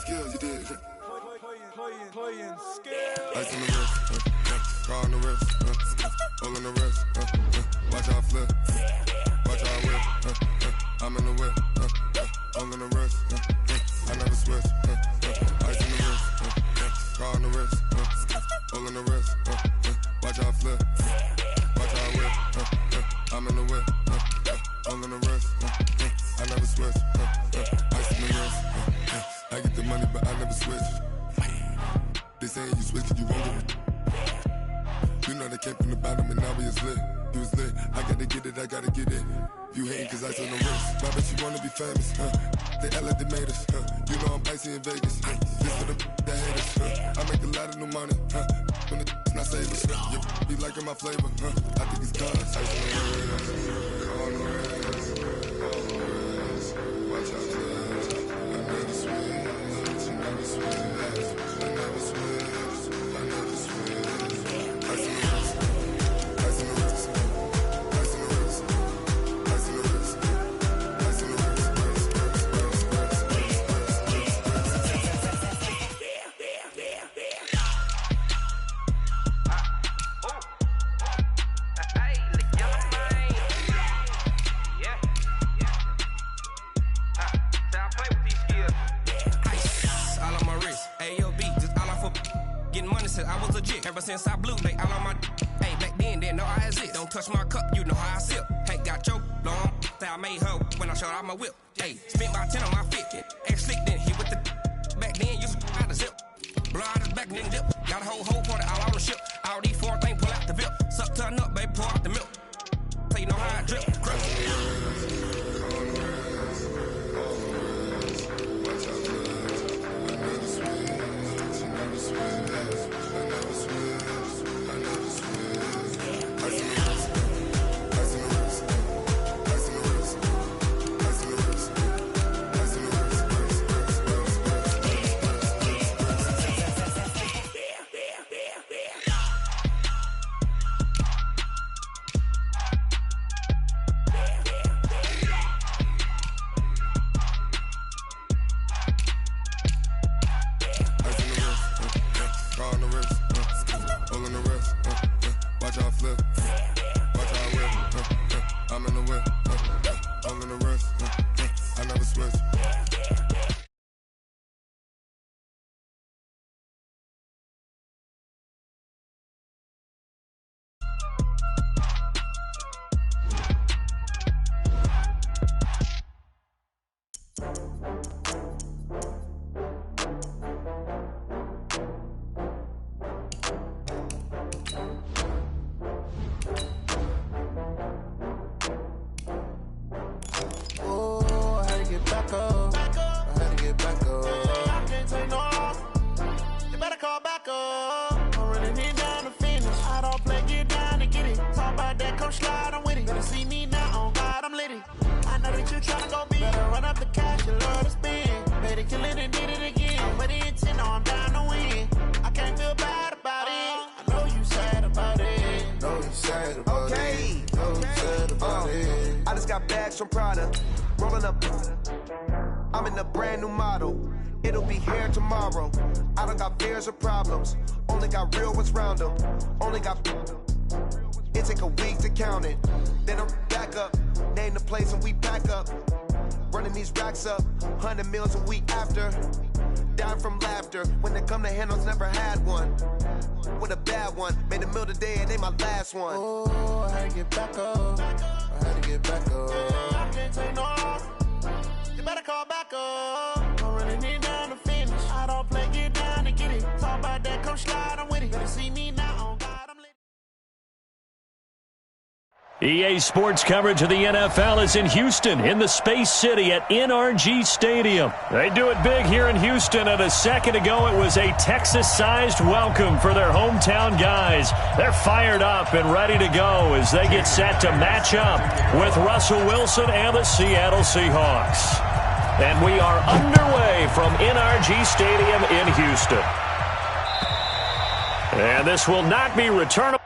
skills, you did. Playing skills. Ice on the wrist, car on the wrist, all on the wrist, watch how I flip, watch how I whip, I'm in the whip, all on the wrist, I never switch, ice on the wrist, car on the wrist, all on the wrist, watch how I flip, watch how I whip, I'm in the whip, all on the wrist, I never switch, ice on the wrist, I get the money but I never switch. They saying you switch it, you won't get it. You know they came from the bottom and now we is lit. You was lit, I gotta get it, I gotta get it. You hating cause ice on the wrist. Why bet you wanna be famous, They act like they made us, You know I'm icy in Vegas, This for the that hate us, I make a lot of new money, When the not save us, You be liking my flavor, I think it's gone. Ice on the wrist, on the wrist, on the wrist. Watch out for this, I never switch, you never switch. Ever since I blew, they all on my hey, back then, didn't know I had it. Don't touch my cup, you know how I sip. Hey, got your long, say I made her when I showed out my whip. Hey, spent about 10 on my fit. Ex-slick, then hit with the back then, used to out the zip. Blow out his back, then dip. Got a whole party all on the ship. All these four things, pull out the VIP. Suck, turn up, baby, pour out the milk. So you know how I drip. From Prada, rolling up. I'm in a brand new model. It'll be here tomorrow. I don't got fears or problems. Only got real ones round them. Only got. It take a week to count it. Then I'm back up. Name the place and we back up. Running these racks up. 100 meals a week after. Dying from laughter. When it come to handles, never had one. With a bad one. Made a meal today and they my last one. Oh, I had to get back up. I had to get back up. I can't take no loss. You better call back up. I'm running it down to finish. I don't play, get down to get it. Talk about that, come slide, I'm with it. Better see me now, on God, I'm lit. EA Sports coverage of the NFL is in Houston, in the Space City at NRG Stadium. They do it big here in Houston, and a second ago it was a Texas-sized welcome for their hometown guys. They're fired up and ready to go as they get set to match up with Russell Wilson and the Seattle Seahawks. And we are underway from NRG Stadium in Houston. And this will not be returnable.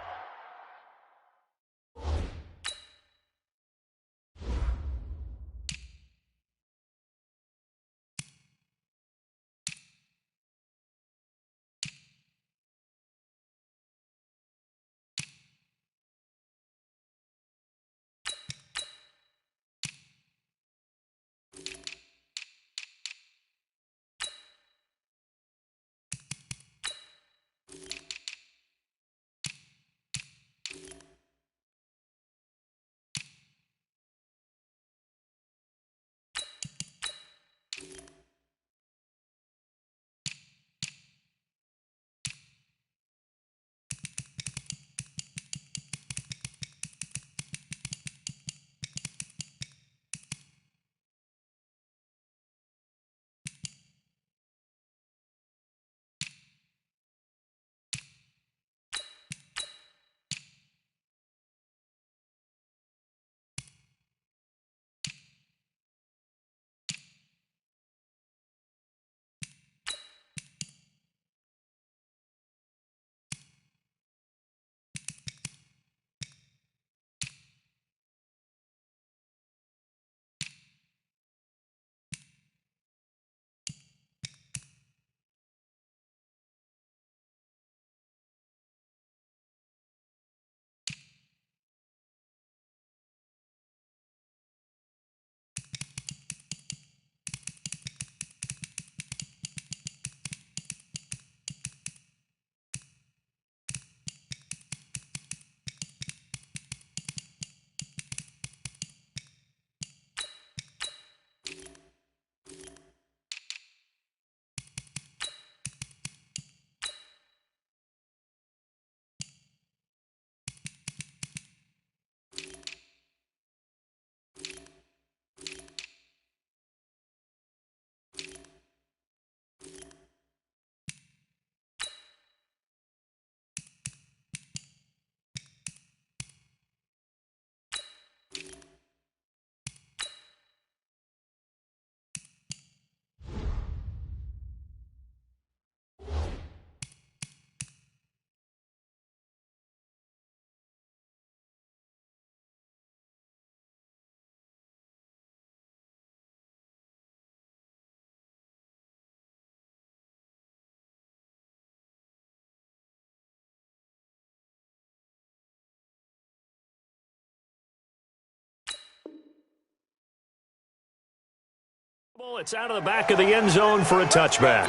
It's out of the back of the end zone for a touchback.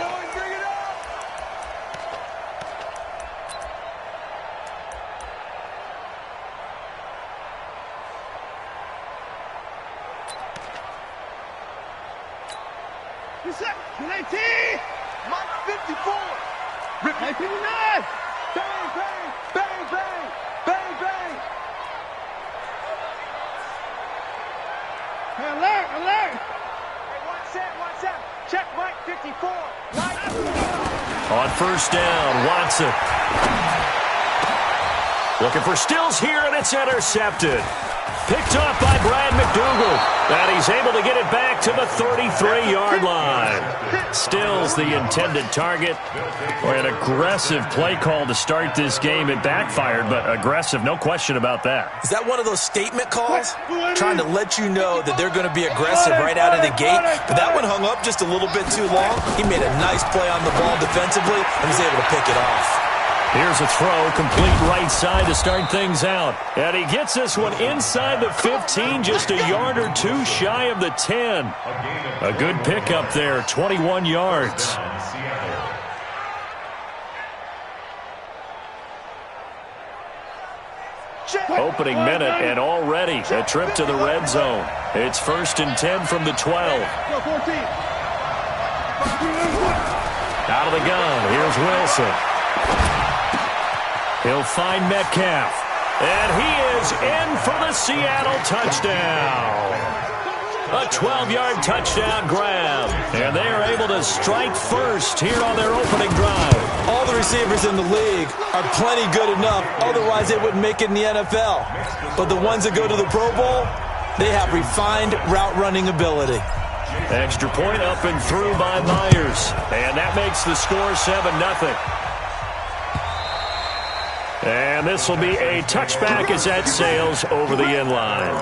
Mike 54. Rip 59. Bang, bang, bang, bang, bang, bang. Alert, alert. Hey, watch out. Check Mike 54. On first down, Watson. Looking for Stills here, and it's intercepted. Picked off by Brad McDougal. And he's able to get it back to the 33-yard line. Stills the intended target. Boy, an aggressive play call to start this game. It backfired, but aggressive, no question about that. Is that one of those statement calls? Trying to let you know that they're going to be aggressive right out of the gate. But that one hung up just a little bit too long. He made a nice play on the ball defensively and was able to pick it off. Here's a throw, complete right side to start things out. And he gets this one inside the 15, just a yard or two shy of the 10. A good pickup there, 21 yards. Opening minute, and already a trip to the red zone. It's 1st and 10 from the 12. Out of the gun, here's Wilson. He'll find Metcalf. And he is in for the Seattle touchdown. A 12-yard touchdown grab. And they are able to strike first here on their opening drive. All the receivers in the league are plenty good enough. Otherwise, they wouldn't make it in the NFL. But the ones that go to the Pro Bowl, they have refined route running ability. Extra point up and through by Myers. And that makes the score 7-0. And this will be a touchback as that sails over the end line.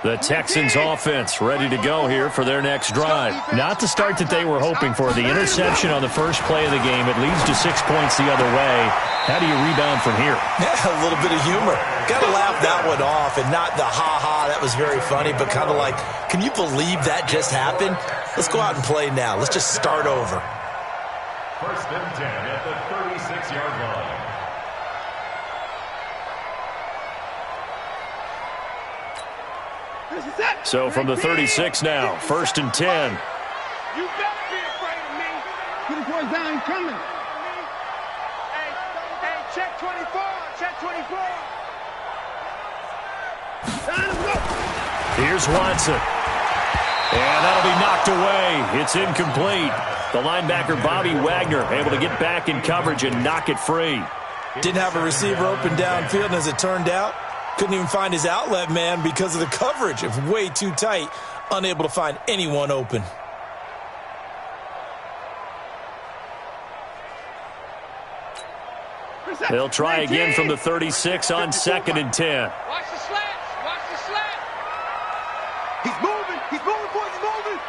The Texans offense ready to go here for their next drive. Not the start that they were hoping for. The interception on the first play of the game. It leads to 6 points the other way. How do you rebound from here? Yeah, a little bit of humor. Got to laugh that one off, and not the ha-ha, that was very funny, but kind of like, can you believe that just happened? Let's go out and play now. Let's just start over. 1st and 10 at the 36-yard line. So from the 36 now, 1st and 10. You better be afraid of me. Get the boys down, he's coming. Hey, check 24. Check 24. Here's Watson. And that'll be knocked away. It's incomplete. The linebacker, Bobby Wagner, able to get back in coverage and knock it free. Didn't have a receiver open downfield, and as it turned out, couldn't even find his outlet man because of the coverage. It was way too tight, unable to find anyone open. They'll try again from the 36 on 2nd and 10. Watch the slats. Watch the slat. He's moving. He's moving, boys. He's moving.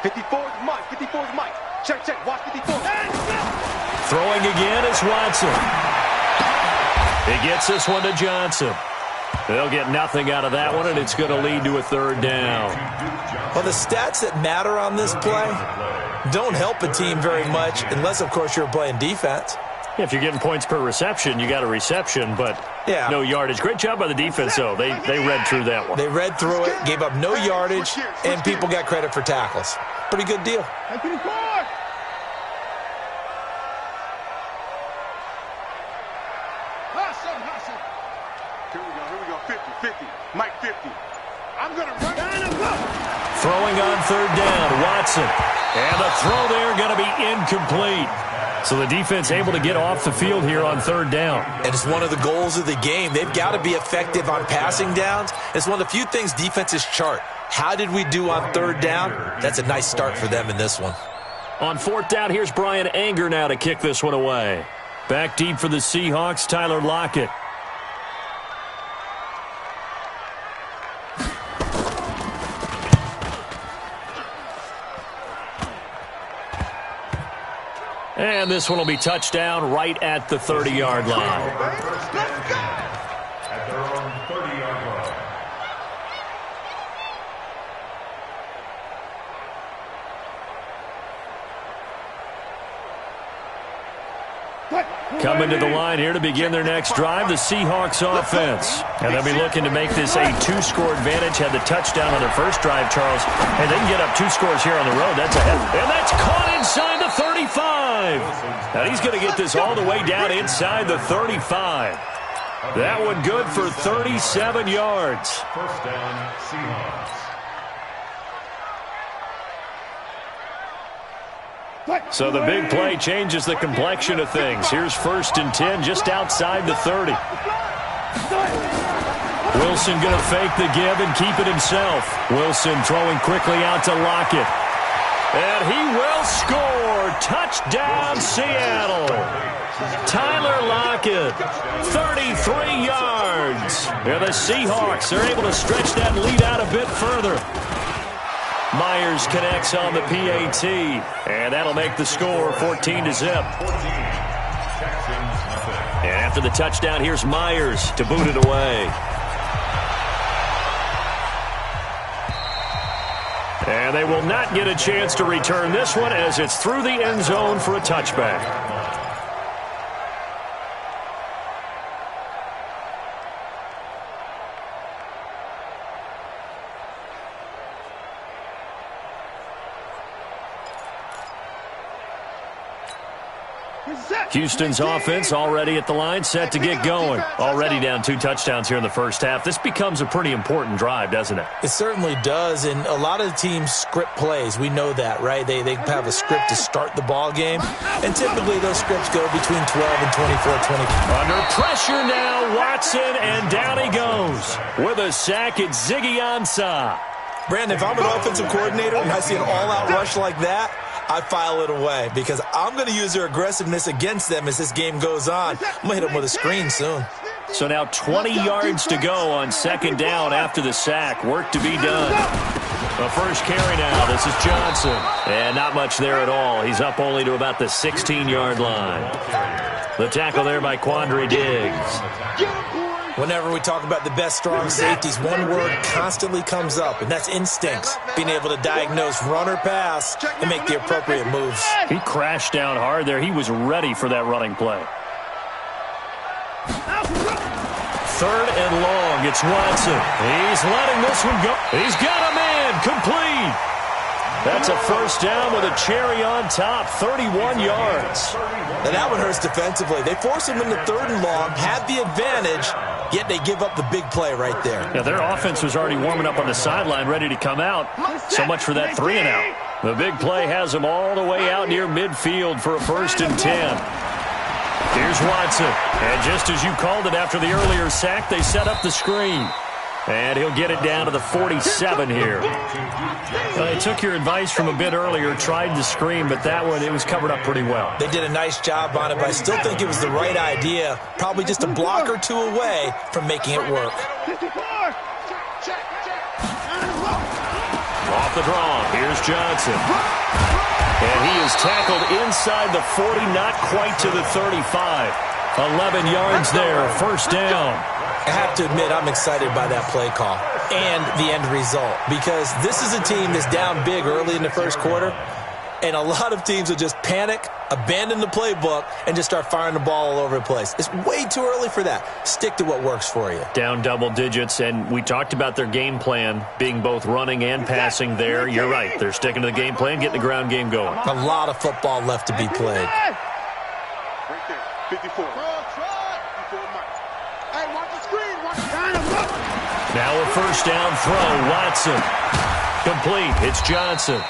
54 is Mike. 54 is Mike. Check. Watch 54. Throwing again is Watson. He gets this one to Johnson. They'll get nothing out of that one, and it's going to lead to a 3rd down. Well, the stats that matter on this play don't help a team very much unless, of course, you're playing defense. If you're getting points per reception, you got a reception, but no yardage. Great job by the defense, though. They read through that one. They read through it, gave up no yardage, and people got credit for tackles. Pretty good deal. Here we go. 50. Mike 50. I'm going to run. Throwing on 3rd down, Watson. And the throw there going to be incomplete. So the defense able to get off the field here on 3rd down. And it's one of the goals of the game. They've got to be effective on passing downs. It's one of the few things defenses chart. How did we do on 3rd down? That's a nice start for them in this one. On 4th down, here's Brian Anger now to kick this one away. Back deep for the Seahawks, Tyler Lockett. And this one will be touchdown right at the 30-yard line. At their own 30-yard line. Coming to the line here to begin their next drive, the Seahawks offense. And they'll be looking to make this a 2-score advantage. Had the touchdown on their first drive, Charles. And they can get up 2 scores here on the road. That's a hit. And that's caught inside the 35. Now he's going to get this all the way down inside the 35. That one good for 37 yards. First down, Seahawks. So the big play changes the complexion of things. Here's 1st and 10 just outside the 30. Wilson going to fake the give and keep it himself. Wilson throwing quickly out to Lockett. And he will score. Touchdown, Seattle. Tyler Lockett, 33 yards. And the Seahawks are able to stretch that lead out a bit further. Myers connects on the PAT, and that'll make the score 14-0. And after the touchdown, here's Myers to boot it away. And they will not get a chance to return this one as it's through the end zone for a touchback. Houston's offense already at the line, set to get going. Already down 2 touchdowns here in the first half. This becomes a pretty important drive, doesn't it? It certainly does, and a lot of teams script plays. We know that, right? They have a script to start the ball game, and typically those scripts go between 12 and 24-20. Under pressure now, Watson, and down he goes. With a sack, it's Ziggy Ansah. Brandon, if I'm an offensive coordinator and I see an all-out rush like that, I file it away because I'm going to use their aggressiveness against them as this game goes on. I'm going to hit them with a screen soon. So now 20 yards to go on 2nd down after the sack. Work to be done. The first carry now. This is Johnson. And not much there at all. He's up only to about the 16-yard line. The tackle there by Quandre Diggs. Whenever we talk about the best strong safeties, one word constantly comes up, and that's instincts. Being able to diagnose run or pass and make the appropriate moves. He crashed down hard there. He was ready for that running play. 3rd and long. It's Watson. He's letting this one go. He's got a man. Complete. That's a first down with a cherry on top. 31 yards. Now that one hurts defensively. They force him into 3rd and long, had the advantage, yet they give up the big play right there. Yeah, their offense was already warming up on the sideline, ready to come out. So much for that 3 and out. The big play has them all the way out near midfield for a 1st and 10. Here's Watson. And just as you called it after the earlier sack, they set up the screen. And he'll get it down to the 47 here. They took your advice from a bit earlier, tried to screen, but that one, it was covered up pretty well. They did a nice job on it, but I still think it was the right idea. Probably just a block or 2 away from making it work. Off the draw, here's Johnson. And he is tackled inside the 40, not quite to the 35. 11 yards there, 1st down. I have to admit, I'm excited by that play call and the end result because this is a team that's down big early in the 1st quarter, and a lot of teams will just panic, abandon the playbook, and just start firing the ball all over the place. It's way too early for that. Stick to what works for you. Down double digits, and we talked about their game plan being both running and passing there. You're right. They're sticking to the game plan, getting the ground game going. A lot of football left to be played. Right there, 54. Now a 1st down throw, Watson. Complete, it's Johnson.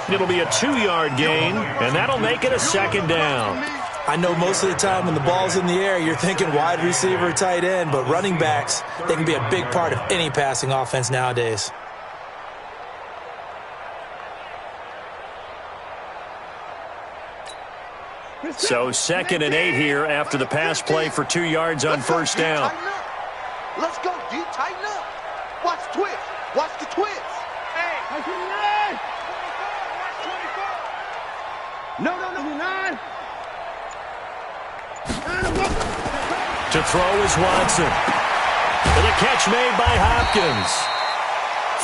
It'll be a 2-yard gain, and that'll make it a 2nd down. I know most of the time when the ball's in the air, you're thinking wide receiver, tight end, but running backs, they can be a big part of any passing offense nowadays. So 2nd and 8 here after the pass play for 2 yards on 1st down. Let's go, D. Tighten up. Watch twist. Watch the twist. Hey. No. throw is Watson. And a catch made by Hopkins.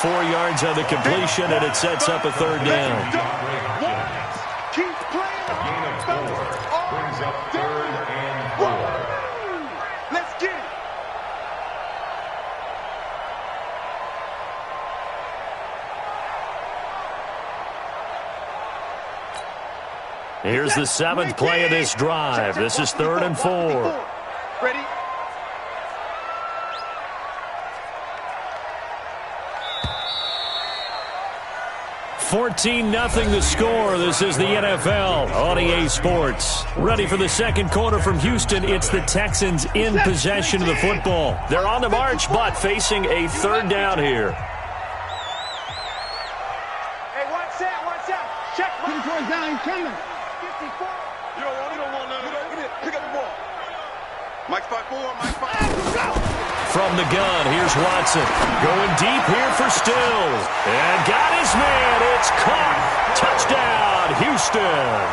4 yards on the completion, and it sets up a third down. Keep playing the Gain of 4 brings up 3rd and 4. Let's get it. Here's the 7th play of this drive. This is 3rd and 4. Ready? 14-0 the score. This is the NFL on EA Sports. Ready for the second quarter from Houston. It's the Texans in possession of the football. They're on the march, but facing a third down here. Hey, watch out. Check. First down, coming. 54. You don't want none of it. Pick up the ball. Mike 5-4, Mike 5. From the gun, here's Watson. Going deep here for Stills. And got his man. It's caught. Touchdown, Houston.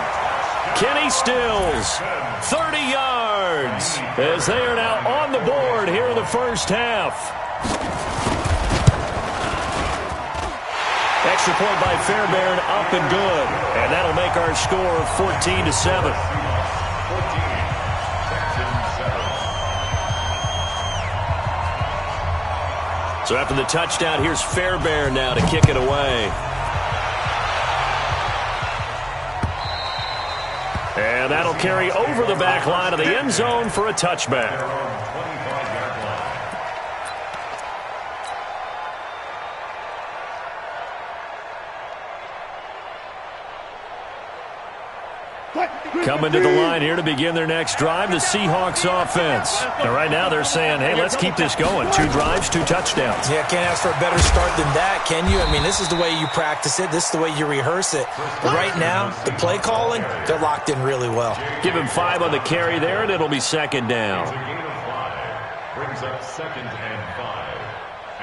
Kenny Stills, 30 yards, as they are now on the board here in the first half. Extra point by Fairbairn, up and good. And that'll make our score 14-7. So after the touchdown, here's Fairbairn now to kick it away. And that'll carry over the back line of the end zone for a touchback. Coming to the line here to begin their next drive, the Seahawks offense. And right now they're saying, hey, let's keep this going. 2 drives, 2 touchdowns. Yeah, can't ask for a better start than that, can you? I mean, this is the way you practice it. This is the way you rehearse it. But right now, the play calling, they're locked in really well. Give him 5 on the carry there, and it'll be second down. It's a gain of 5. Brings up 2nd and 5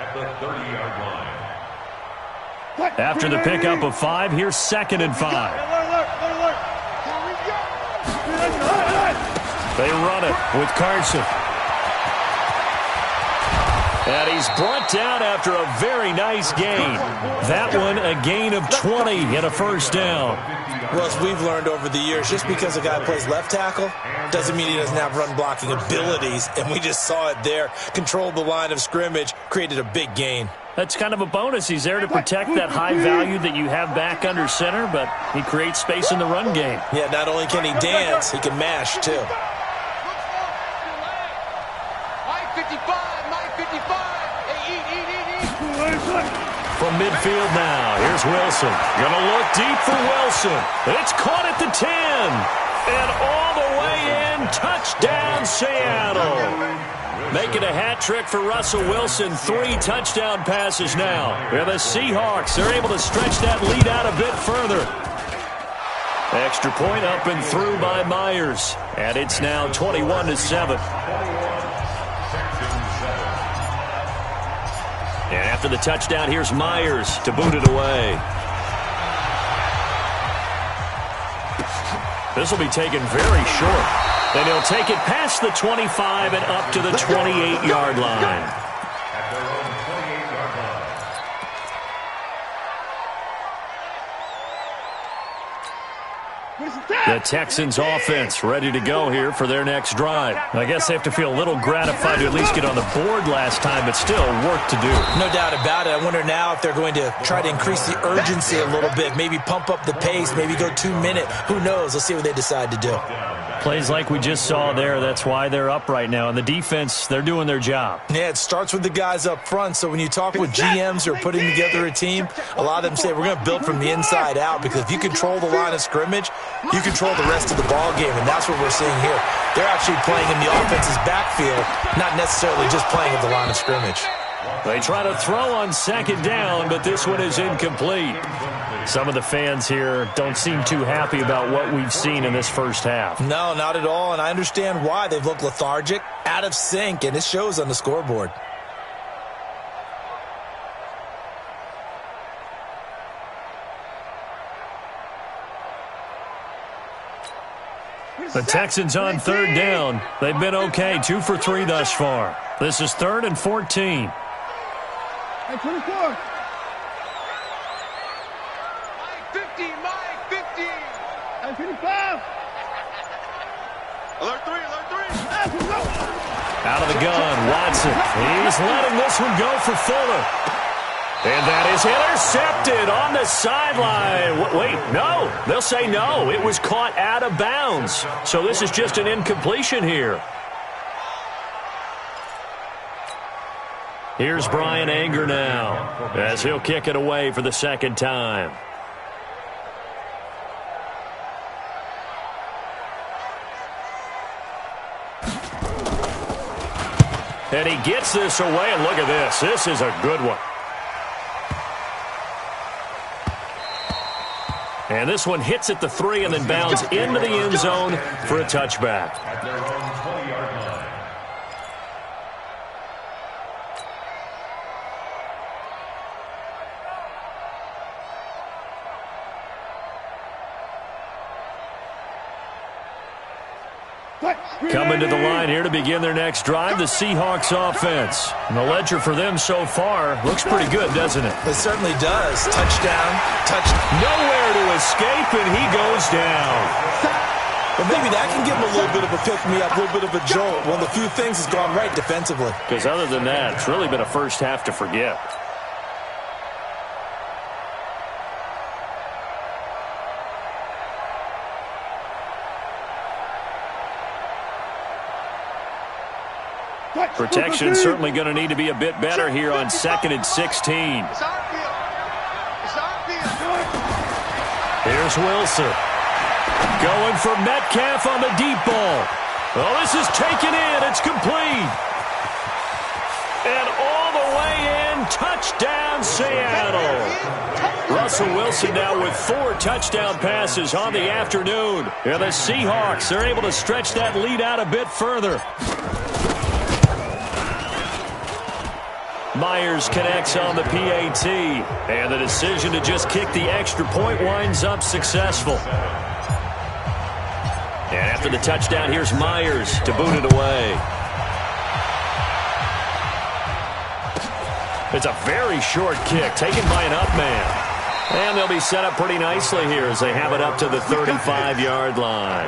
at the 30-yard line. After the pickup of 5, here's 2nd and 5. They run it with Carson. And he's brought down after a very nice gain. That one a gain of 20 and a first down. Well, as we've learned over the years, just because a guy plays left tackle doesn't mean he doesn't have run blocking abilities. And we just saw it there. Controlled the line of scrimmage, created a big gain. That's kind of a bonus. He's there to protect that high value that you have back under center, but he creates space in the run game. Yeah, not only can he dance, he can mash, too. Mike 55. Hey, eat. From midfield now, here's Wilson. Gonna look deep for Wilson. It's caught at the 10. And all the way in, touchdown Seattle. Making a hat trick for Russell Wilson. 3 touchdown passes now. And the Seahawks, they're able to stretch that lead out a bit further. Extra point up and through by Myers. And it's now 21-7. And after the touchdown, here's Myers to boot it away. This will be taken very short. And he'll take it past the 25 and up to the 28-yard line. At their own 28-yard line. The Texans offense ready to go here for their next drive. I guess they have to feel a little gratified to at least get on the board last time, but still work to do. No doubt about it. I wonder now if they're going to try to increase the urgency a little bit, maybe pump up the pace, maybe go 2-minute. Who knows? Let's see what they decide to do. Plays like we just saw there, that's why they're up right now. And the defense, they're doing their job. Yeah, it starts with the guys up front. So when you talk with GMs who are putting together a team, a lot of them say we're going to build from the inside out, because if you control the line of scrimmage, you control the rest of the ball game, and that's what we're seeing here. They're actually playing in the offense's backfield, not necessarily just playing at the line of scrimmage. They try to throw on second down, but this one is incomplete. Some of the fans here don't seem too happy about what we've seen in this first half. No, not at all, and I understand why. They've looked lethargic, out of sync, and it shows on the scoreboard. The Texans on third down. They've been okay, 2 for 3 thus far. This is 3rd and 14. Hey, 24. 50, Mike, 50. Hey, 55. Alert 3, alert 3. Out of the gun, Watson. He's letting this one go for Fuller. And that is intercepted on the sideline. Wait, no. They'll say no. It was caught out of bounds. So this is just an incompletion here. Here's Brian Anger now as he'll kick it away for the second time. And he gets this away, and look at this. This is a good one. And this one hits at the 3 and then bounds into the end zone for a touchback. At their own 20-yard line. Coming to the line here to begin their next drive, the Seahawks offense. And the ledger for them so far looks pretty good, doesn't it? It certainly does. Touchdown, touchdown. Nowhere to escape, and he goes down. But maybe that can give him a little bit of a pick-me-up, a little bit of a jolt. One of the few things has gone right defensively. Because other than that, it's really been a first half to forget. Protection certainly going to need to be a bit better here on 2nd and 16. Here's Wilson. Going for Metcalf on the deep ball. Oh, this is taken in. It's complete. And all the way in. Touchdown, Seattle. Russell Wilson now with 4 touchdown passes on the afternoon. And the Seahawks are able to stretch that lead out a bit further. Myers connects on the PAT, and the decision to just kick the extra point winds up successful. And after the touchdown, here's Myers to boot it away. It's a very short kick taken by an up man. And they'll be set up pretty nicely here as they have it up to the 35-yard line.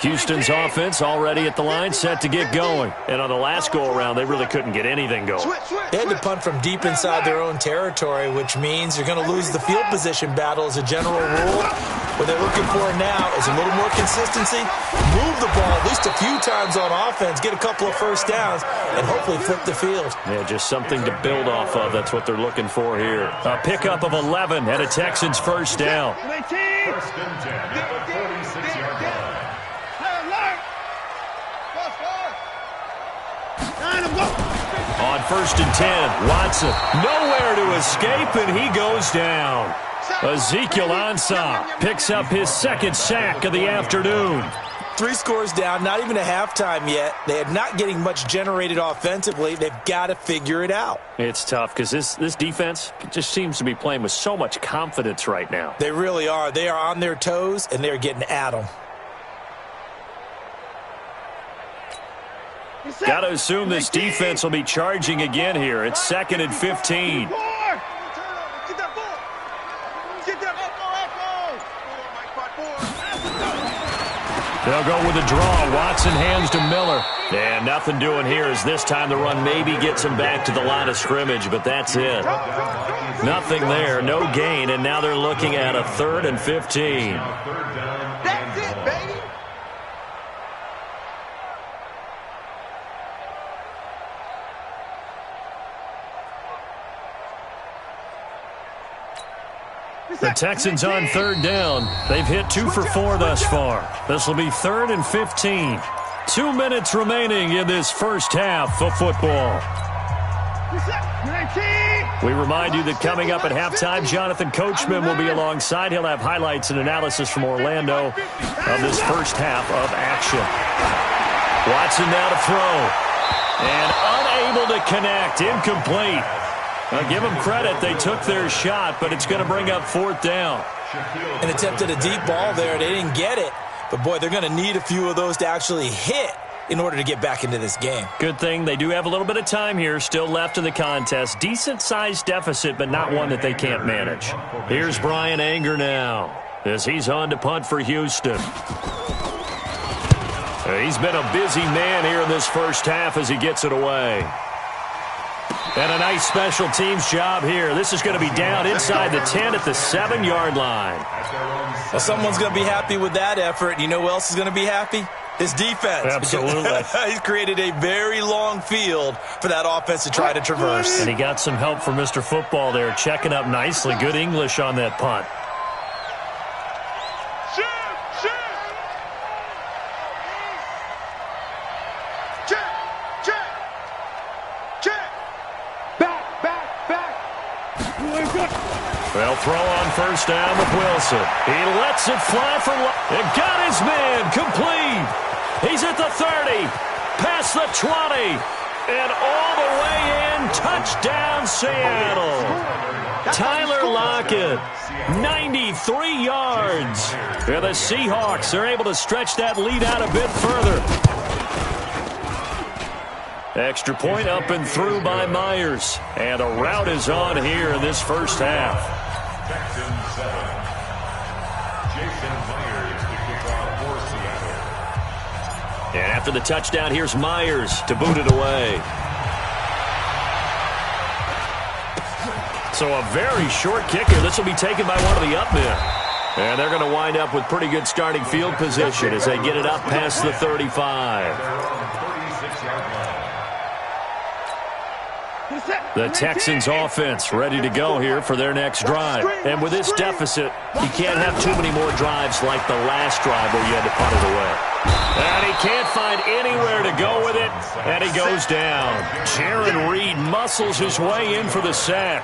Houston's offense already at the line, set to get going. And on the last go-around, they really couldn't get anything going. They had to punt from deep inside their own territory, which means you're going to lose the field position battle as a general rule. What they're looking for now is a little more consistency, move the ball at least a few times on offense, get a couple of first downs, and hopefully flip the field. Yeah, just something to build off of. That's what they're looking for here. A pickup of 11 and a Texans first down. 1st and 10 at the 46-yard line. On 1st and 10, Watson nowhere to escape, and he goes down. Ezekiel Ansah picks up his 2nd sack of the afternoon. 3 scores down, not even a halftime yet. They are not getting much generated offensively. They've got to figure it out. It's tough because this defense just seems to be playing with so much confidence right now. They really are. They are on their toes, and they're getting at them. Got to assume this defense will be charging again here. It's 2nd and 15. They'll go with a draw. Watson hands to Miller. And nothing doing here as this time the run maybe gets him back to the line of scrimmage, but that's it. Nothing there, no gain, and now they're looking at a 3rd and 15. That's it, baby. The Texans on 3rd down. They've hit 2 for 4 thus far. This will be 3rd and 15. 2 minutes remaining in this first half of football. We remind you that coming up at halftime, Jonathan Coachman will be alongside. He'll have highlights and analysis from Orlando of this first half of action. Watson now to throw. And unable to connect. Incomplete. I'll give them credit. They took their shot, but it's going to bring up 4th down. An attempt at a deep ball there. They didn't get it. But, boy, they're going to need a few of those to actually hit in order to get back into this game. Good thing they do have a little bit of time here still left in the contest. Decent-sized deficit, but not one that they can't manage. Here's Brian Anger now as he's on to punt for Houston. He's been a busy man here in this first half as he gets it away. And a nice special teams job here. This is going to be down inside the 10 at the 7-yard line. Well, someone's going to be happy with that effort. You know who else is going to be happy? His defense. Absolutely. He's created a very long field for that offense to try to traverse. And he got some help from Mr. Football there, checking up nicely. Good English on that punt. They'll throw on first down with Wilson. He lets it fly for and got his man complete. He's at the 30, past the 20, and all the way in. Touchdown, Seattle. Tyler Lockett, 93 yards. And the Seahawks are able to stretch that lead out a bit further. Extra point up and through by Myers. And a rout is on here in this first half. Texans 7. Jason Myers to kick off for Seattle. And after the touchdown, here's Myers to boot it away. So a very short kicker. This will be taken by one of the up men. And they're going to wind up with pretty good starting field position as they get it up past the 35. The Texans offense ready to go here for their next drive. And with this deficit, you can't have too many more drives like the last drive where you had to punt it away. And he can't find anywhere to go with it, and he goes down. Jaron Reed muscles his way in for the sack.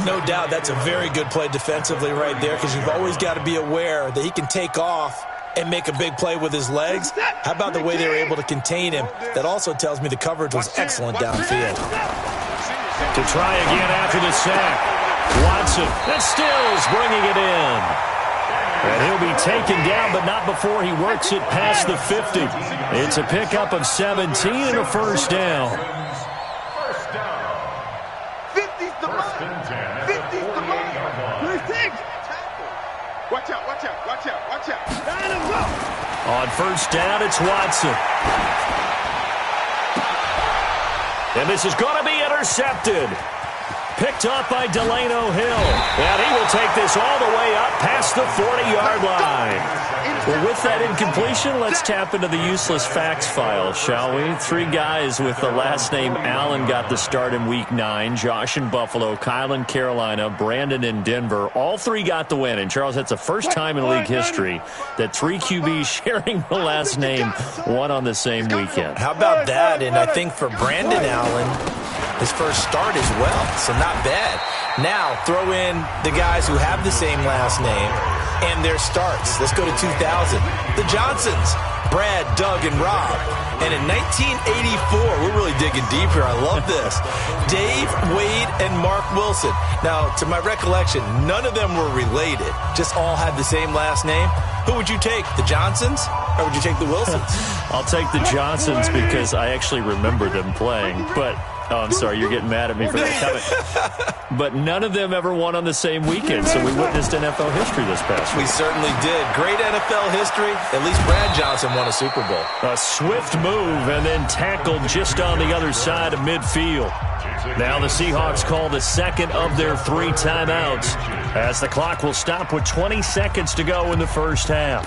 No doubt that's a very good play defensively right there, because you've always got to be aware that he can take off and make a big play with his legs. How about the way they were able to contain him? That also tells me the coverage was excellent downfield. To try again after the sack. Watson and Stills bringing it in. And he'll be taken down, but not before he works it past the 50. It's a pickup of 17 and a first down. First down. 50's the money. 50's the money. 26. Watch out, watch out, watch out, watch out. On first down, it's Watson. And this is going to be intercepted. Picked up by Delano Hill. And he will take this all the way up past the 40-yard line. Well, with that incompletion, let's tap into the useless facts file, shall we? 3 guys with the last name Allen got the start in Week 9. Josh in Buffalo, Kyle in Carolina, Brandon in Denver. All 3 got the win. And, Charles, that's the first time in league history that 3 QBs sharing the last name won on the same weekend. How about that? And I think for Brandon Allen, his first start as well, so not bad. Now, throw in the guys who have the same last name and their starts. Let's go to 2000. The Johnsons, Brad, Doug, and Rob. And in 1984, we're really digging deep here. I love this. Dave, Wade, and Mark Wilson. Now, to my recollection, none of them were related. Just all had the same last name. Who would you take, the Johnsons, or would you take the Wilsons? I'll take the Johnsons because I actually remember them playing. But, oh, I'm sorry, you're getting mad at me for that comment. But none of them ever won on the same weekend, so we witnessed NFL history this past week. We certainly did. Great NFL history. At least Brad Johnson won a Super Bowl. A swift move and then tackled just on the other side of midfield. Now the Seahawks call the second of their 3 timeouts as the clock will stop with 20 seconds to go in the first half.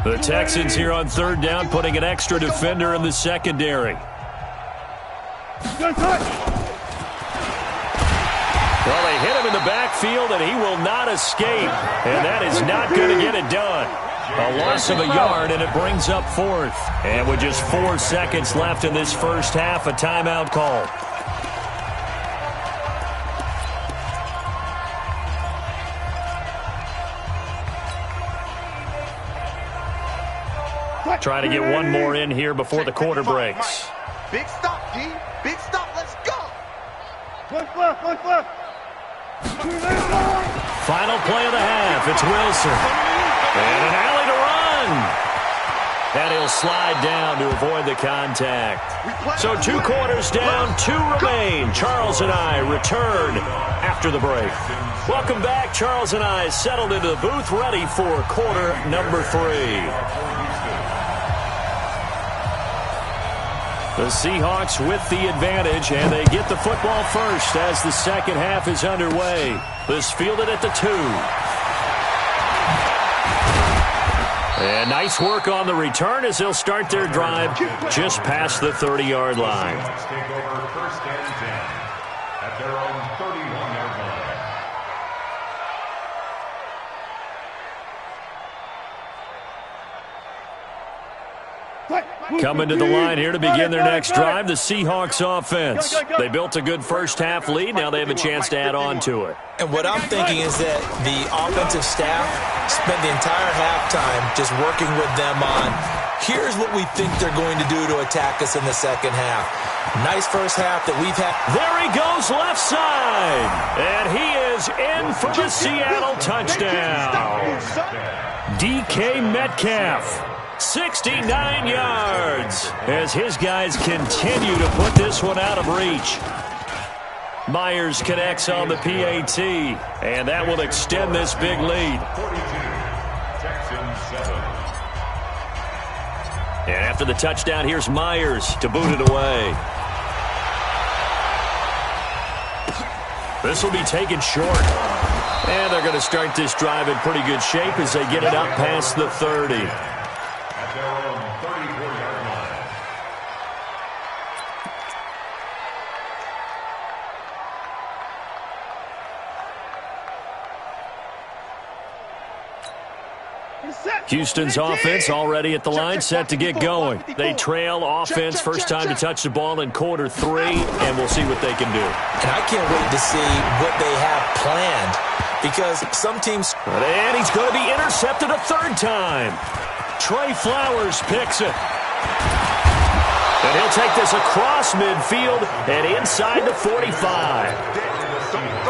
The Texans here on third down, putting an extra defender in the secondary. Well, they hit him in the backfield, and he will not escape. And that is not going to get it done. A loss of a yard, and it brings up 4th. And with just 4 seconds left in this first half, a timeout call. Trying to get one more in here before the quarter breaks. Big stop, D. Big stop. Let's go. Final play of the half. It's Wilson. And an alley to run. And he'll slide down to avoid the contact. So 2 quarters down, 2 remain. Charles and I return after the break. Welcome back. Charles and I settled into the booth, ready for quarter number 3. The Seahawks with the advantage, and they get the football first as the second half is underway. This fielded at the 2. And nice work on the return as they'll start their drive just past the 30-yard line. Seahawks take over first and 10 at their own 31-yard line. Coming to the line here to begin their next drive, the Seahawks offense. They built a good first-half lead. Now they have a chance to add on to it. And what I'm thinking is that the offensive staff spent the entire halftime just working with them on, here's what we think they're going to do to attack us in the second half. Nice first half that we've had. There he goes left side. And he is in for the Seattle touchdown. DK Metcalf. 69 yards as his guys continue to put this one out of reach. Myers connects on the PAT, and that will extend this big lead. 42, Texans 7. And after the touchdown, here's Myers to boot it away. This will be taken short. And they're going to start this drive in pretty good shape as they get it up past the 30. Their own 34-yard line. Houston's offense already at the line, set to get going. They trail offense first time to touch the ball in quarter 3, and we'll see what they can do. And I can't wait to see what they have planned, because some teams... And he's going to be intercepted a 3rd time. Trey Flowers picks it. And he'll take this across midfield and inside the 45.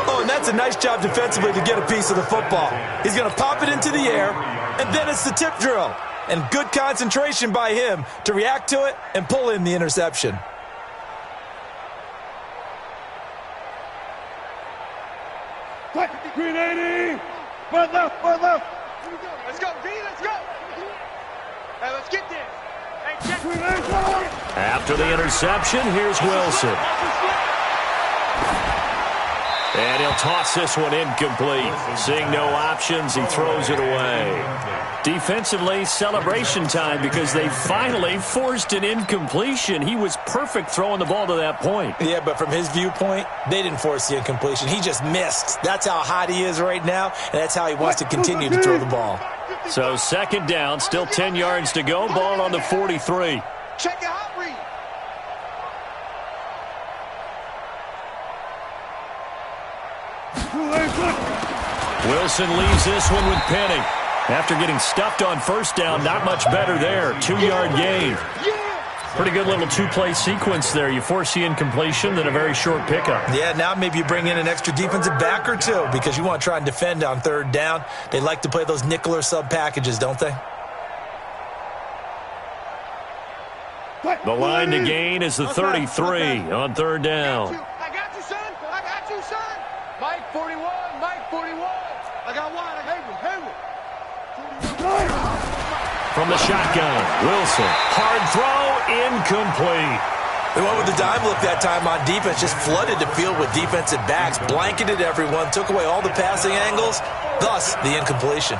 Oh, and that's a nice job defensively to get a piece of the football. He's going to pop it into the air, and then it's the tip drill. And good concentration by him to react to it and pull in the interception. Green 80. One left. Let's go, D. Let's go. Hey, let's get there. Hey, check. After the interception, here's Wilson. And he'll toss this one incomplete. Seeing no options, he throws it away. Defensively, celebration time because they finally forced an incompletion. He was perfect throwing the ball to that point. Yeah, but from his viewpoint, they didn't force the incompletion. He just missed. That's how hot he is right now, and that's how he wants to continue to throw the ball. So 2nd down, still 10 yards to go. Ball on the 43. Check your hot read. Wilson leaves this one with Penny. After getting stuffed on first down, not much better there. 2-yard gain. Pretty good little 2-play sequence there. You force the incompletion, then a very short pickup. Yeah, now maybe you bring in an extra defensive back or 2 because you want to try and defend on 3rd down. They like to play those nickel or sub packages, don't they? The line to gain is the 33 on 3rd down. I got you, son. I got you, son. Mike 41. Mike 41. I got one. Hayward. From the shotgun, Wilson. Hard throw, incomplete. They went with the dime look that time on defense, just flooded the field with defensive backs, blanketed everyone, took away all the passing angles, thus the incompletion.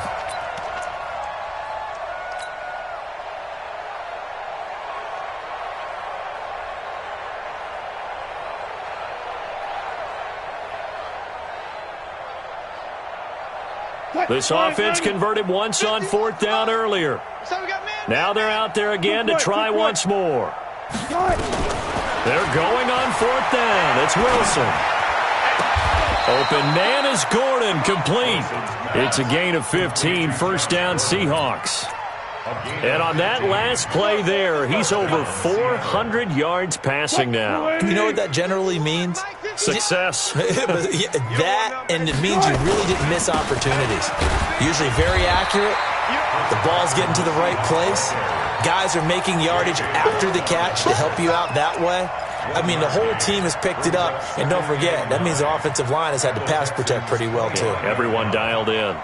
This offense converted once on 4th down earlier. Now they're out there again to try once more. They're going on 4th down. It's Wilson. Open man is Gordon, complete. It's a gain of 15, 1st down Seahawks. And on that last play there, he's over 400 yards passing now. You know what that generally means? Success. That, and it means you really didn't miss opportunities. Usually very accurate. The ball's getting to the right place. Guys are making yardage after the catch to help you out that way. I mean, the whole team has picked it up. And don't forget, that means the offensive line has had to pass protect pretty well, too. Everyone dialed in.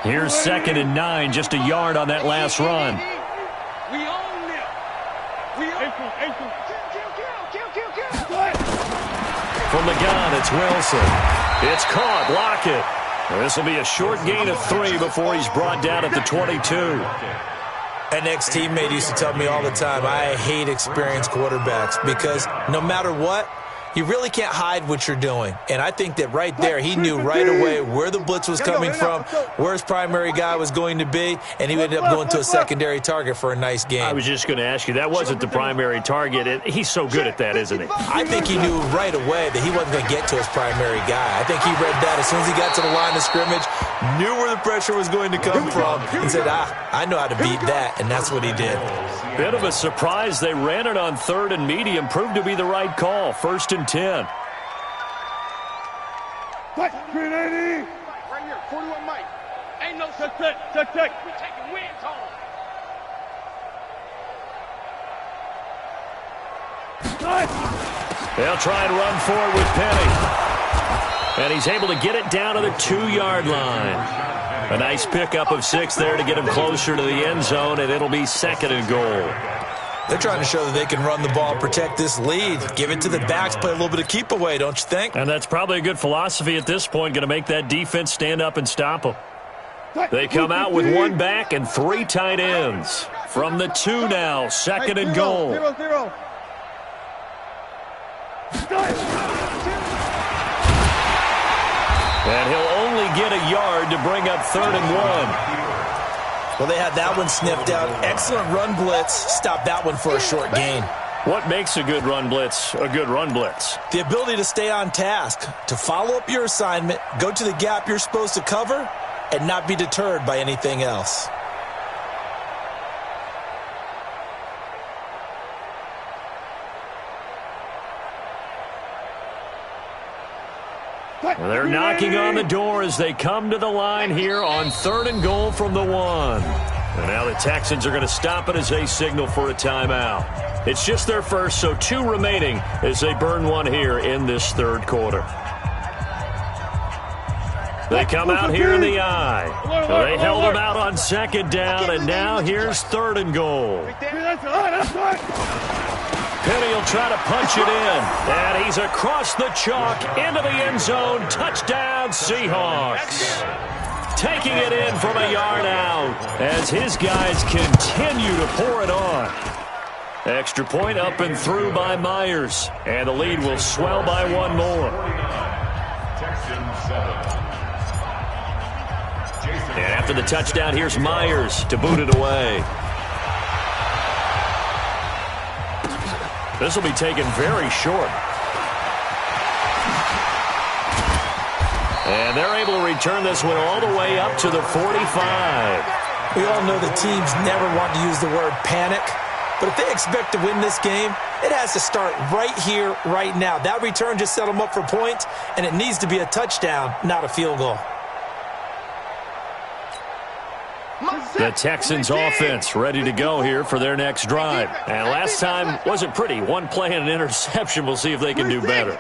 Here's 2nd and 9, just a yard on that last run. We own them. We own them. From the gun, it's Wilson. It's caught. Lockett. This will be a short gain of 3 before he's brought down at the 22. An ex-teammate used to tell me all the time, I hate experienced quarterbacks because no matter what, you really can't hide what you're doing. And I think that right there, he knew right away where the blitz was coming from, where his primary guy was going to be, and he ended up going to a secondary target for a nice game. I was just going to ask you, that wasn't the primary target. And he's so good at that, isn't he? I think he knew right away that he wasn't going to get to his primary guy. I think he read that as soon as he got to the line of scrimmage, knew where the pressure was going to come from, and said, I know how to beat that, and that's what he did. Bit of a surprise. They ran it on 3rd and medium. Proved to be the right call. 1st and 10. Right here, 41 Mike. Ain't no check. We taking wins home. They'll try and run forward with Penny. And he's able to get it down to the 2-yard line. A nice pickup of 6 there to get him closer to the end zone, and it'll be 2nd and goal. They're trying to show that they can run the ball, protect this lead. Give it to the backs, play a little bit of keep away, don't you think? And that's probably a good philosophy at this point, going to make that defense stand up and stop them. They come out with 1 back and 3 tight ends. From the 2 now, 2nd and goal. 0-0. And he'll only get a yard to bring up 3rd and 1. Well, they had that one sniffed out. Excellent run blitz. Stop that one for a short gain. What makes a good run blitz a good run blitz? The ability to stay on task, to follow up your assignment, go to the gap you're supposed to cover, and not be deterred by anything else. They're knocking on the door as they come to the line here on 3rd and goal from the 1. And now the Texans are going to stop it as they signal for a timeout. It's just their first, so 2 remaining as they burn 1 here in this 3rd quarter. They come out here in the eye. They held them out on 2nd down, and now here's 3rd and goal. Penny will try to punch it in, and he's across the chalk into the end zone. Touchdown, Seahawks. Taking it in from a yard out as his guys continue to pour it on. Extra point up and through by Myers, and the lead will swell by 1 more. And after the touchdown, here's Myers to boot it away. This will be taken very short. And they're able to return this one all the way up to the 45. We all know the teams never want to use the word panic. But if they expect to win this game, it has to start right here, right now. That return just set them up for points, and it needs to be a touchdown, not a field goal. The Texans offense ready to go here for their next drive. And last time wasn't pretty. 1 play and an interception. We'll see if they can do better.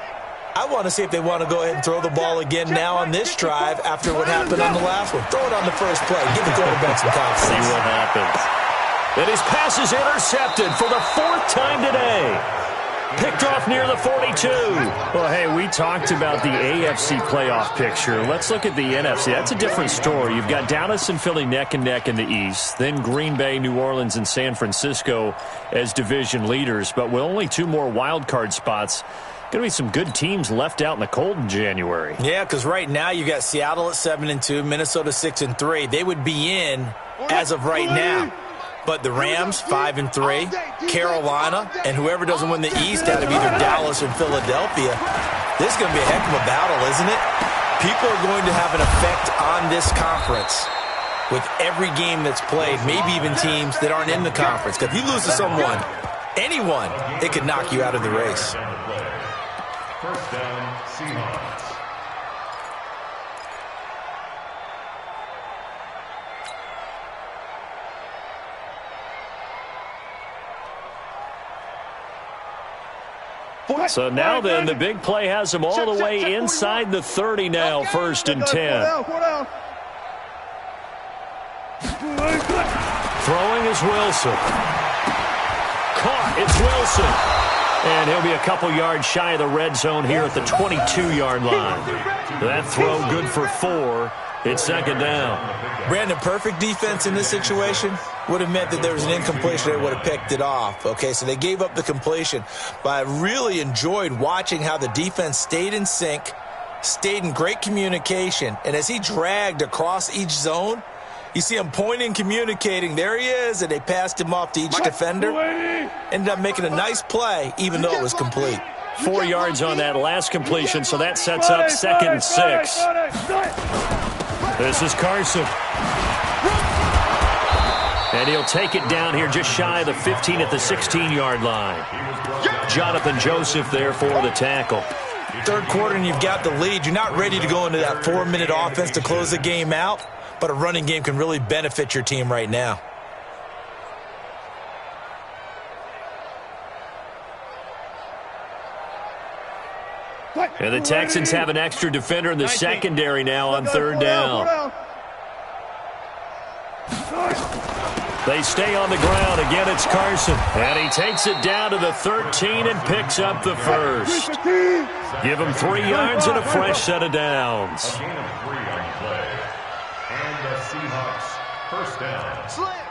I want to see if they want to go ahead and throw the ball again now on this drive after what happened on the last one. Throw it on the first play. Give the quarterback some confidence. See what happens. And his pass is intercepted for the 4th time today. Picked off near the 42. Well, hey, we talked about the AFC playoff picture. Let's look at the NFC. That's a different story. You've got Dallas and Philly neck and neck in the East. Then Green Bay, New Orleans, and San Francisco as division leaders. But with only 2 more wild card spots, going to be some good teams left out in the cold in January. Yeah, because right now you got Seattle at 7-2, Minnesota 6-3. They would be in as of right now. But the Rams, 5-3, Carolina, and whoever doesn't win the East out of either Dallas or Philadelphia, this is going to be a heck of a battle, isn't it? People are going to have an effect on this conference. with every game that's played, maybe even teams that aren't in the conference. Because if you lose to someone, anyone, it could knock you out of the race. First down, Seahawks. So now then, the big play has them all the way inside the 30 now, 1st and 10. Throwing is Wilson. Caught, it's Wilson. And he'll be a couple yards shy of the red zone here at the 22-yard line. That throw good for 4. It's 2nd down. Brandon, perfect defense in this situation would have meant that there was an incompletion. They would have picked it off. Okay, so they gave up the completion. But I really enjoyed watching how the defense stayed in sync, stayed in great communication. And as he dragged across each zone, you see him pointing, communicating. There he is, and they passed him off to each defender. Ended up making a nice play, even though it was complete. 4 yards on that last completion, so that sets up 2nd and 6. This is Carson. And he'll take it down here just shy of the 15 at the 16-yard line. Jonathan Joseph there for the tackle. 3rd quarter and you've got the lead. You're not ready to go into that 4-minute offense to close the game out, but a running game can really benefit your team right now. And the Texans have an extra defender in the secondary now on 3rd down. They stay on the ground. Again, it's Carson. And he takes it down to the 13 and picks up the 1st. Give him 3 yards and a fresh set of downs. A gain of 3 on the play. And the Seahawks, 1st down. Slam!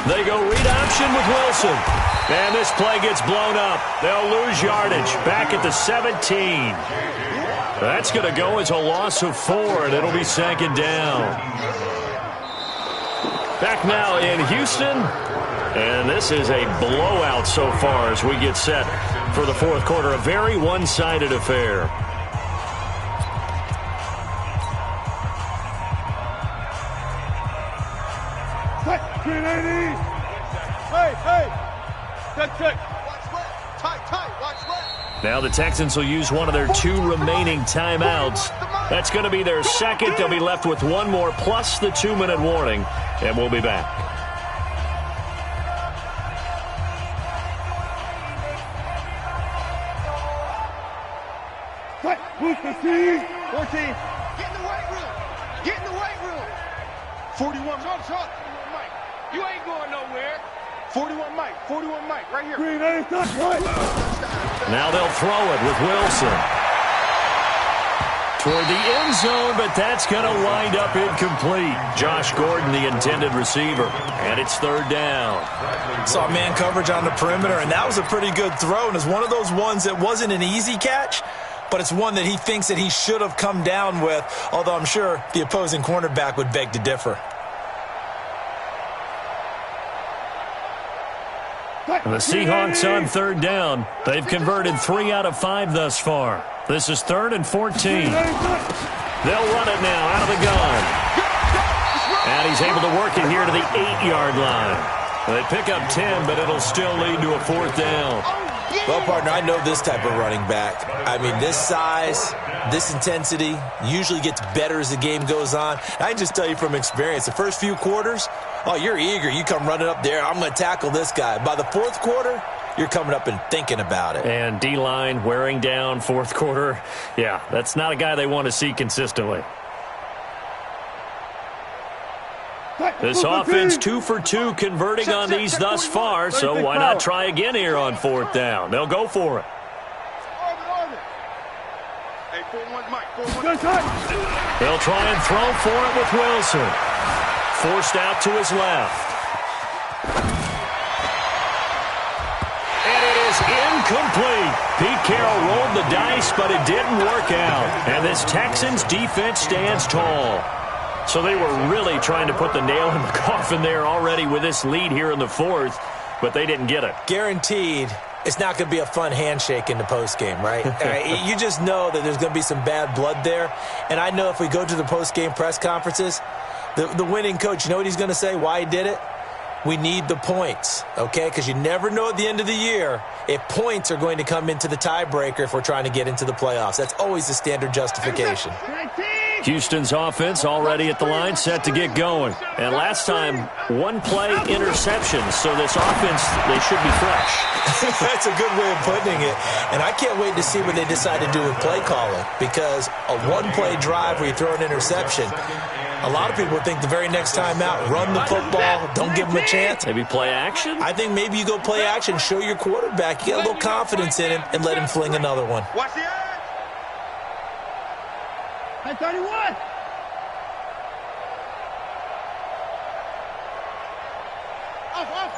They go read option with Wilson. And this play gets blown up. They'll lose yardage back at the 17. That's going to go as a loss of 4, and it'll be 2nd down. Back now in Houston. And this is a blowout so far as we get set for the 4th quarter. A very one-sided affair. Hey! Check. Watch left. Tight. Watch left. Now the Texans will use one of their 2 remaining timeouts. That's going to be their 2nd. They'll be left with 1 more plus the 2-minute warning. And we'll be back. Boost the team. 14. Get in the weight room. 41. Shot. Mike. You ain't going nowhere. 41 Mike, right here. Now they'll throw it with Wilson. Toward the end zone, but that's going to wind up incomplete. Josh Gordon, the intended receiver. And it's 3rd down. Saw man coverage on the perimeter, and that was a pretty good throw. And it's one of those ones that wasn't an easy catch, but it's one that he thinks that he should have come down with, although I'm sure the opposing cornerback would beg to differ. The Seahawks on 3rd down. They've converted 3 out of 5 thus far. This is 3rd and 14. They'll run it now out of the gun. And he's able to work it here to the 8-yard line. They pick up 10, but it'll still lead to a 4th down. Well, partner, I know this type of running back. I mean, this size, this intensity usually gets better as the game goes on. I can just tell you from experience, the first few quarters, oh, you're eager. You come running up there. I'm going to tackle this guy. By the 4th quarter, you're coming up and thinking about it. And D-line wearing down 4th quarter. Yeah, that's not a guy they want to see consistently. This offense 2 for 2 converting on these thus far, so why not try again here on 4th down? They'll go for it. They'll try and throw for it with Wilson. Forced out to his left. And it is incomplete. Pete Carroll rolled the dice, but it didn't work out. And this Texans defense stands tall. So they were really trying to put the nail in the coffin there already with this lead here in the 4th. but they didn't get it. Guaranteed it's not going to be a fun handshake in the postgame, right? You just know that there's going to be some bad blood there. And I know if we go to the postgame press conferences, the winning coach, you know what he's going to say, why he did it? We need the points, okay? Because you never know at the end of the year if points are going to come into the tiebreaker if we're trying to get into the playoffs. That's always the standard justification. Houston's offense already at the line, set to get going. And last time, one play interception, so this offense, they should be fresh. That's a good way of putting it. And I can't wait to see what they decide to do with play calling, because a one-play drive where you throw an interception, a lot of people think the very next time out, run the football, don't give them a chance. Maybe play action? I think maybe you go play action, show your quarterback, you get a little confidence in him, and let him fling another one. Watch the edge. Hey, 31. Off.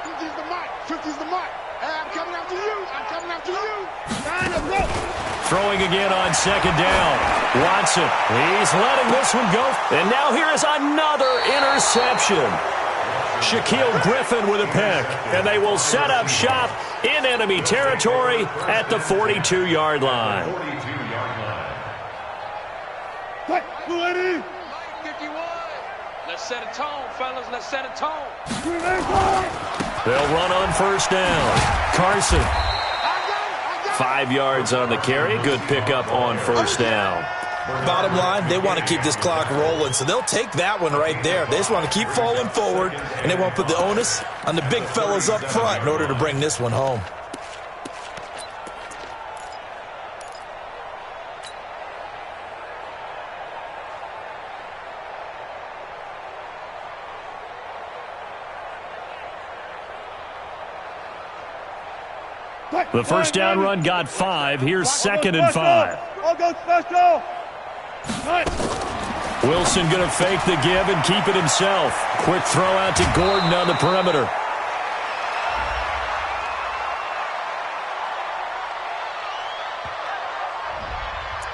50's the mark. 50's the mark. Hey, I'm coming after you. I'm coming after you. Line up, go. Throwing again on second down. Watson, he's letting this one go. And now here is another interception. Shaquille Griffin with a pick. And they will set up shop in enemy territory at the 42-yard line. 51. Let's set a tone, fellas. Let's set a tone. They'll run on first down. Carson. 5 yards on the carry. Good pickup on first down. Bottom line, they want to keep this clock rolling, so they'll take that one right there. They just want to keep falling forward, and they won't put the onus on the big fellas up front in order to bring this one home. The first down run got 5. Here's 2nd and 5. All go special. Wilson going to fake the give and keep it himself. Quick throw out to Gordon on the perimeter.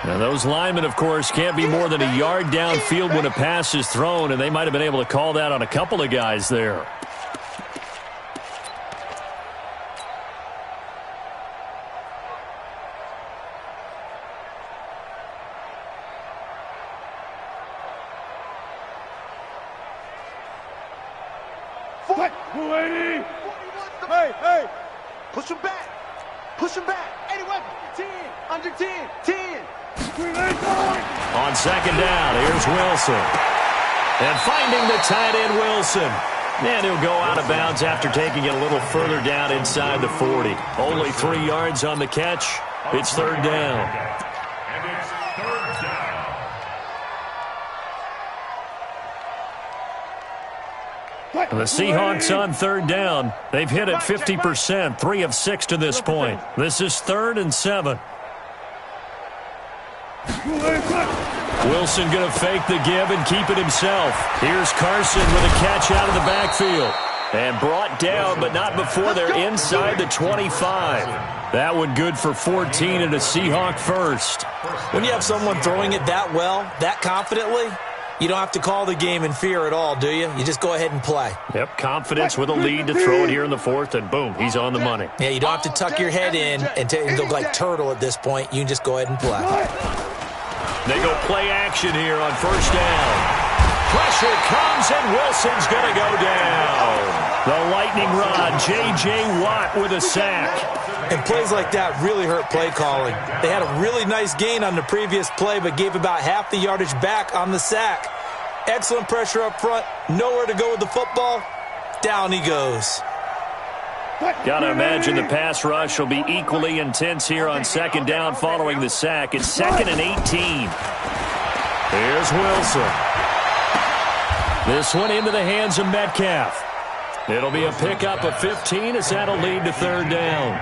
Now those linemen, of course, can't be more than a yard downfield when a pass is thrown, and they might have been able to call that on a couple of guys there. Hey. Push him back. 80 weapons. 10. Under 10. 10. On second down, here's Wilson. And finding the tight end, Wilson. And he'll go out of bounds after taking it a little further down inside the 40. Only 3 yards on the catch. It's third down. And it's third down. The Seahawks on third down. They've hit it 50%, 3 of 6 to this point. This is 3rd and 7. Wilson going to fake the give and keep it himself. Here's Carson with a catch out of the backfield. And brought down, but not before they're inside the 25. That one good for 14 and a Seahawk first. When you have someone throwing it that well, that confidently, you don't have to call the game in fear at all, do you? You just go ahead and play. Yep, confidence with a lead to throw it here in the 4th, and boom, he's on the money. Yeah, you don't have to tuck your head in and look like turtle at this point. You can just go ahead and play. They go play action here on first down. Pressure comes, and Wilson's going to go down. The lightning rod, J.J. Watt with a sack. And plays like that really hurt play calling. They had a really nice gain on the previous play, but gave about half the yardage back on the sack. Excellent pressure up front. Nowhere to go with the football. Down he goes. Got to imagine the pass rush will be equally intense here on second down following the sack. It's 2nd and 18. Here's Wilson. This one into the hands of Metcalf. It'll be a pickup of 15 as that'll lead to third down.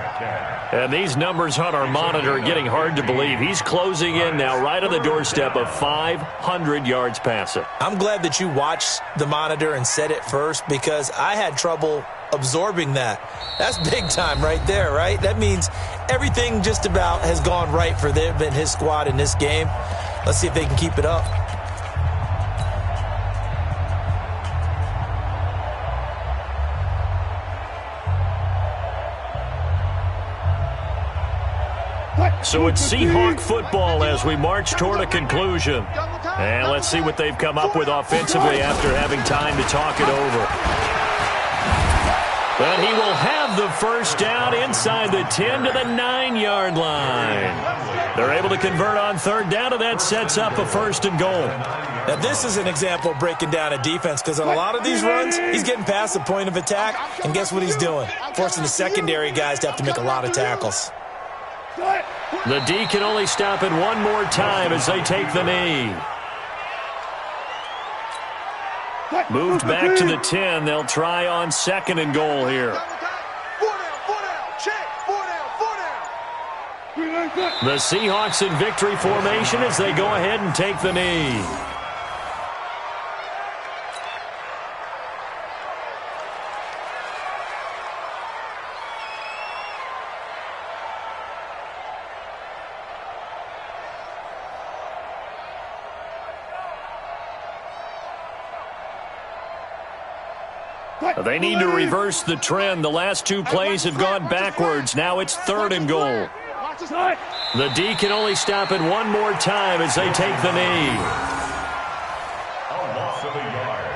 And these numbers on our monitor are getting hard to believe. He's closing in now right on the doorstep of 500 yards passing. I'm glad that you watched the monitor and said it first, because I had trouble absorbing that. That's big time right there, right? That means everything just about has gone right for them and his squad in this game. Let's see if they can keep it up. So it's Seahawk football as we march toward a conclusion. And let's see what they've come up with offensively after having time to talk it over. But he will have the first down inside the 10 to the 9-yard line. They're able to convert on third down, and that sets up a 1st and goal. Now, this is an example of breaking down a defense because on a lot of these runs, he's getting past the point of attack, and guess what he's doing? Forcing the secondary guys to have to make a lot of tackles. The D can only stop it one more time as they take the knee. Moved back to the 10. They'll try on 2nd and goal here. The Seahawks in victory formation as they go ahead and take the knee. They need to reverse the trend. The last 2 plays have gone backwards. Now it's 3rd and goal. The D can only stop it one more time as they take the knee. A loss of a yard.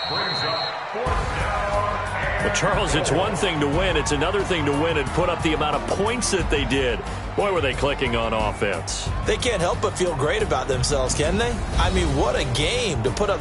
Brings up 4th down. Well, Charles, it's one thing to win. It's another thing to win and put up the amount of points that they did. Boy, were they clicking on offense. They can't help but feel great about themselves, can they? I mean, what a game to put up.